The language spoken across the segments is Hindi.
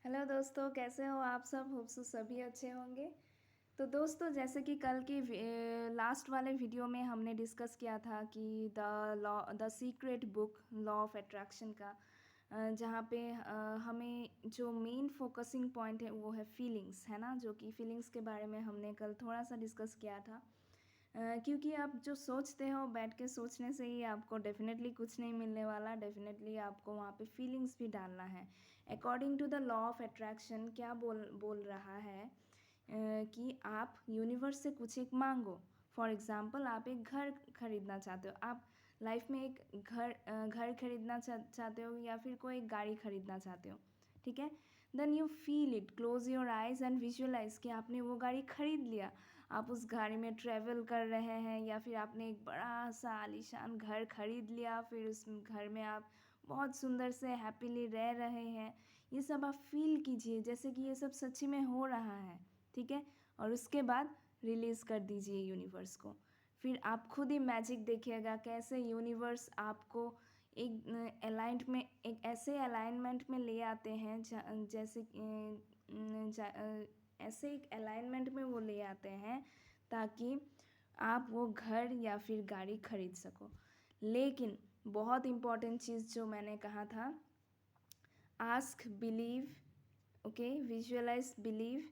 हेलो दोस्तों, कैसे हो आप सब? होप सो सभी अच्छे होंगे। तो दोस्तों, जैसे कि कल की लास्ट वाले वीडियो में हमने डिस्कस किया था कि the secret book law of attraction का, जहाँ पे हमें जो मेन फोकसिंग पॉइंट है वो है फीलिंग्स, है ना। जो कि फीलिंग्स के बारे में हमने कल थोड़ा सा डिस्कस किया था। क्योंकि आप जो सोचते हो, बैठ के सोचने से ही आपको डेफिनेटली कुछ नहीं मिलने वाला। डेफिनेटली आपको वहाँ पे फीलिंग्स भी डालना है। According to the law of attraction क्या बोल बोल रहा है कि आप यूनिवर्स से कुछ एक मांगो। फॉर एग्ज़ाम्पल, आप एक घर खरीदना चाहते हो, आप लाइफ में एक घर खरीदना चाहते हो, या फिर कोई एक गाड़ी खरीदना चाहते हो, ठीक है। Then you feel it, close your eyes and visualize कि आपने वो गाड़ी खरीद लिया। आप उस गाड़ी में ट्रैवल कर रहे हैं, या फिर आपने एक बड़ा सा आलीशान घर खरीद लिया, फिर उस घर में आप बहुत सुंदर से हैप्पीली रह रहे हैं। ये सब आप फील कीजिए जैसे कि ये सब सच्ची में हो रहा है, ठीक है। और उसके बाद रिलीज़ कर दीजिए यूनिवर्स को। फिर आप खुद ही मैजिक देखिएगा कैसे यूनिवर्स आपको एक अलाइंट में, एक ऐसे अलाइनमेंट में ले आते हैं जैसे ऐसे एक अलाइनमेंट में वो ले आते हैं ताकि आप वो घर या फिर गाड़ी खरीद सको। लेकिन बहुत इम्पॉर्टेंट चीज़ जो मैंने कहा था, ask, believe, okay, visualize, believe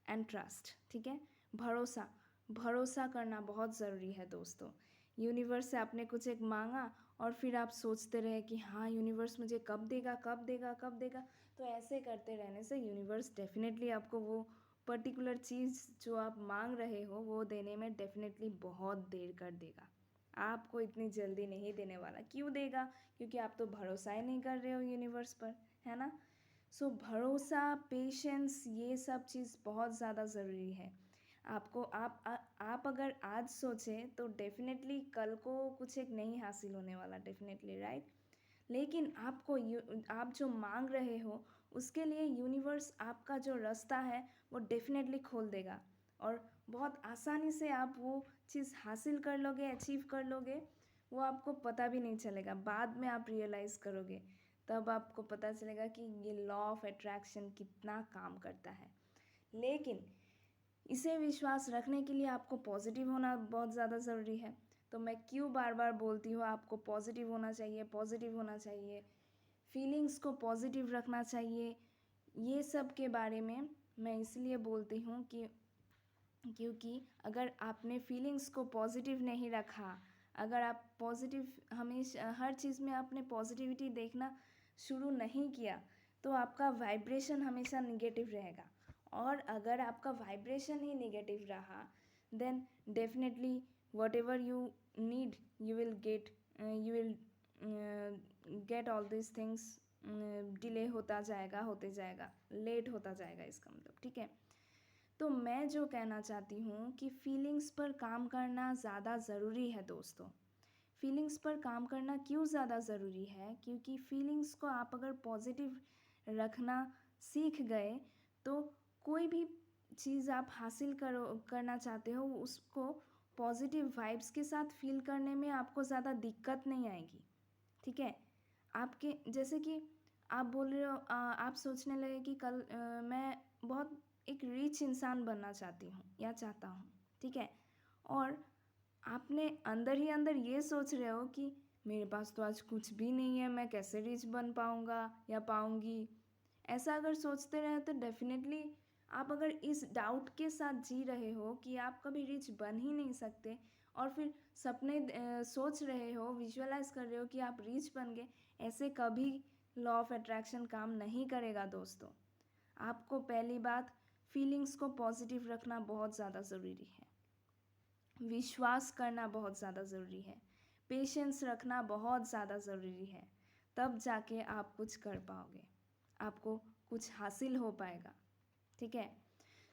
and trust, ठीक है। भरोसा, भरोसा करना बहुत ज़रूरी है दोस्तों। यूनिवर्स से आपने कुछ एक मांगा और फिर आप सोचते रहे कि हाँ, यूनिवर्स मुझे कब देगा, कब देगा, कब देगा। तो ऐसे करते रहने से यूनिवर्स डेफिनेटली आपको वो पर्टिकुलर चीज़ जो आप मांग रहे हो वो देने में डेफिनेटली बहुत देर कर देगा। आपको इतनी जल्दी नहीं देने वाला। क्यों देगा? क्योंकि आप तो भरोसा ही नहीं कर रहे हो यूनिवर्स पर, है ना। सो भरोसा, पेशेंस, ये सब चीज़ बहुत ज़्यादा ज़रूरी है। आपको आप अगर आज सोचें तो डेफिनेटली कल को कुछ एक नहीं हासिल होने वाला, डेफिनेटली, राइट। लेकिन आप जो मांग रहे हो उसके लिए यूनिवर्स आपका जो रास्ता है वो डेफिनेटली खोल देगा, और बहुत आसानी से आप वो चीज़ हासिल कर लोगे, अचीव कर लोगे। वो आपको पता भी नहीं चलेगा, बाद में आप रियलाइज़ करोगे, तब आपको पता चलेगा कि ये लॉ ऑफ अट्रैक्शन कितना काम करता है। लेकिन इसे विश्वास रखने के लिए आपको पॉजिटिव होना बहुत ज़्यादा ज़रूरी है। तो मैं क्यों बार बार बोलती हूँ आपको पॉजिटिव होना चाहिए, पॉजिटिव होना चाहिए, फीलिंग्स को पॉजिटिव रखना चाहिए। ये सब के बारे में मैं इसलिए बोलती हूँ कि क्योंकि अगर आपने फीलिंग्स को पॉजिटिव नहीं रखा, अगर आप पॉजिटिव हमेशा हर चीज़ में आपने पॉजिटिविटी देखना शुरू नहीं किया, तो आपका वाइब्रेशन हमेशा निगेटिव रहेगा। और अगर आपका वाइब्रेशन ही निगेटिव रहा, then definitely whatever you need you will get, you will get all this things. Delay होता जाएगा, होते जाएगा, लेट होता जाएगा, इसका मतलब, ठीक है। तो मैं जो कहना चाहती हूँ कि फीलिंग्स पर काम करना ज़्यादा ज़रूरी है दोस्तों। फीलिंग्स पर काम करना क्यों ज़्यादा ज़रूरी है? क्योंकि फीलिंग्स को आप अगर पॉजिटिव रखना सीख गए तो कोई भी चीज़ आप हासिल करना चाहते हो उसको पॉजिटिव वाइब्स के साथ फील करने में आपको ज़्यादा दिक्कत नहीं आएगी, ठीक है। आपके जैसे कि आप बोल रहे हो, आप सोचने लगे कि कल मैं बहुत एक रिच इंसान बनना चाहती हूँ या चाहता हूँ, ठीक है। और आपने अंदर ही अंदर ये सोच रहे हो कि मेरे पास तो आज कुछ भी नहीं है, मैं कैसे रिच बन पाऊँगा या पाऊँगी। ऐसा अगर सोचते रहे तो डेफिनेटली आप अगर इस डाउट के साथ जी रहे हो कि आप कभी रिच बन ही नहीं सकते, और फिर सपने सोच रहे हो, विजुअलाइज कर रहे हो कि आप रिच बन गए, ऐसे कभी लॉ ऑफ अट्रैक्शन काम नहीं करेगा दोस्तों। आपको पहली बात, फीलिंग्स को पॉजिटिव रखना बहुत ज़्यादा ज़रूरी है, विश्वास करना बहुत ज़्यादा ज़रूरी है, पेशेंस रखना बहुत ज़्यादा ज़रूरी है। तब जाके आप कुछ कर पाओगे, आपको कुछ हासिल हो पाएगा, ठीक है।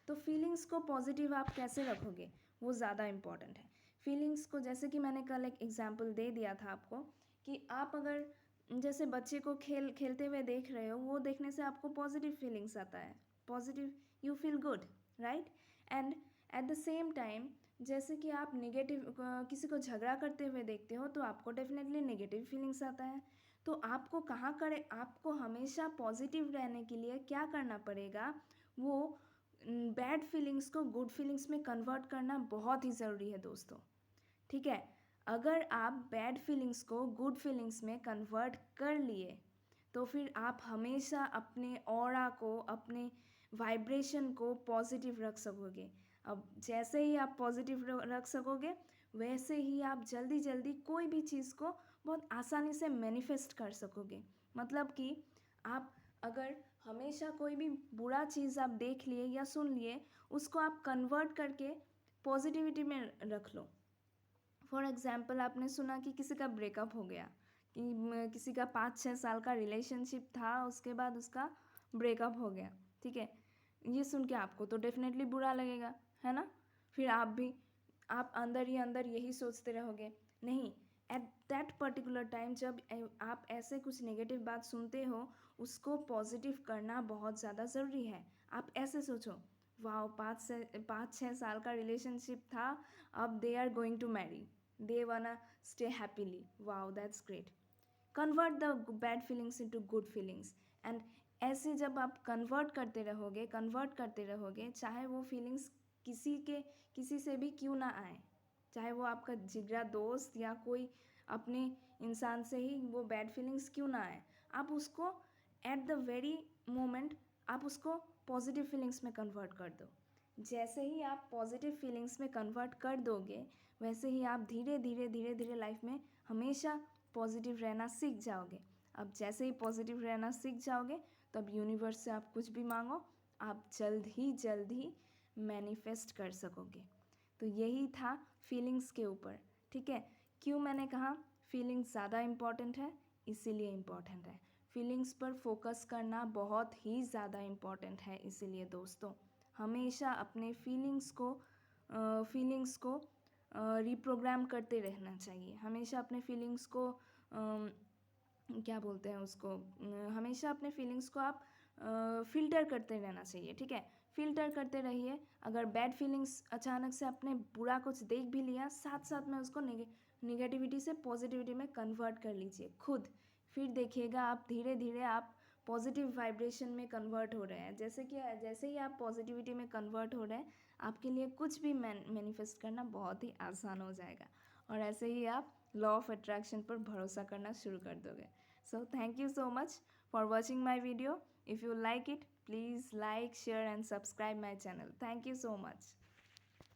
तो फीलिंग्स को पॉजिटिव आप कैसे रखोगे वो ज़्यादा इम्पॉर्टेंट है। फीलिंग्स को, जैसे कि मैंने कल एक एग्जांपल दे दिया था आपको, कि आप अगर जैसे बच्चे को खेलते हुए देख रहे हो, वो देखने से आपको पॉजिटिव फीलिंग्स आता है, positive, you feel good, right. And at the same time जैसे कि आप नेगेटिव किसी को झगड़ा करते हुए देखते हो तो आपको डेफिनेटली नेगेटिव फीलिंग्स आता है। तो आपको कहाँ करें, आपको हमेशा पॉजिटिव रहने के लिए क्या करना पड़ेगा, वो बैड फीलिंग्स को गुड फीलिंग्स में कन्वर्ट करना बहुत ही ज़रूरी है दोस्तों। ठीक है, अगर आप बैड फीलिंग्स को गुड फीलिंग्स में कन्वर्ट कर लिए तो फिर आप हमेशा अपने ऑरा को, अपने वाइब्रेशन को पॉजिटिव रख सकोगे। अब जैसे ही आप पॉजिटिव रख सकोगे वैसे ही आप जल्दी जल्दी कोई भी चीज़ को बहुत आसानी से मैनिफेस्ट कर सकोगे। मतलब कि आप अगर हमेशा कोई भी बुरा चीज़ आप देख लिए या सुन लिए, उसको आप कन्वर्ट करके पॉजिटिविटी में रख लो। फॉर एग्ज़ाम्पल, आपने सुना कि किसी का ब्रेकअप हो गया, कि किसी का 5-6 साल का रिलेशनशिप था, उसके बाद उसका ब्रेकअप हो गया। ठीक है, ये सुन के आपको तो डेफिनेटली बुरा लगेगा, है ना। फिर आप अंदर ही अंदर यही सोचते रहोगे। नहीं, एट दैट पर्टिकुलर टाइम जब आप ऐसे कुछ नेगेटिव बात सुनते हो, उसको पॉजिटिव करना बहुत ज़्यादा ज़रूरी है। आप ऐसे सोचो, वाह, 5-6 साल का रिलेशनशिप था, अब they are going to marry, they wanna stay happily, wow, that's great. Convert the bad feelings into good feelings. And ऐसे जब आप कन्वर्ट करते रहोगे, चाहे वो फीलिंग्स किसी से भी क्यों ना आए, चाहे वो आपका जिगरा दोस्त या कोई अपने इंसान से ही वो बैड फीलिंग्स क्यों ना आए, आप उसको एट द वेरी मोमेंट आप उसको पॉजिटिव फीलिंग्स में कन्वर्ट कर दो। जैसे ही आप पॉजिटिव फीलिंग्स में कन्वर्ट कर दोगे, वैसे ही आप धीरे धीरे लाइफ में हमेशा पॉजिटिव रहना सीख जाओगे। अब जैसे ही पॉजिटिव रहना सीख जाओगे, तो अब यूनिवर्स से आप कुछ भी मांगो, आप जल्द ही मैनिफेस्ट कर सकोगे। तो यही था फीलिंग्स के ऊपर। ठीक है, क्यों मैंने कहा फीलिंग्स ज़्यादा इम्पॉर्टेंट है, इसीलिए इम्पॉर्टेंट है। फीलिंग्स पर फोकस करना बहुत ही ज़्यादा इम्पॉर्टेंट है। इसीलिए दोस्तों, हमेशा अपने फीलिंग्स को रिप्रोग्राम करते रहना चाहिए। हमेशा अपने फीलिंग्स को क्या बोलते हैं उसको, हमेशा अपने फीलिंग्स को आप फ़िल्टर करते रहना चाहिए। ठीक है, फ़िल्टर करते रहिए। अगर बैड फीलिंग्स अचानक से आपने बुरा कुछ देख भी लिया, साथ साथ में उसको निगेटिविटी से पॉजिटिविटी में कन्वर्ट कर लीजिए खुद। फिर देखिएगा आप धीरे धीरे आप पॉजिटिव वाइब्रेशन में कन्वर्ट हो रहे हैं। जैसे ही आप पॉजिटिविटी में कन्वर्ट हो रहे हैं, आपके लिए कुछ भी मैनिफेस्ट करना बहुत ही आसान हो जाएगा। और ऐसे ही आप लॉ ऑफ अट्रैक्शन पर भरोसा करना शुरू कर दोगे। So thank you so much for watching my video. If you like it, please like, share and subscribe my channel. Thank you so much.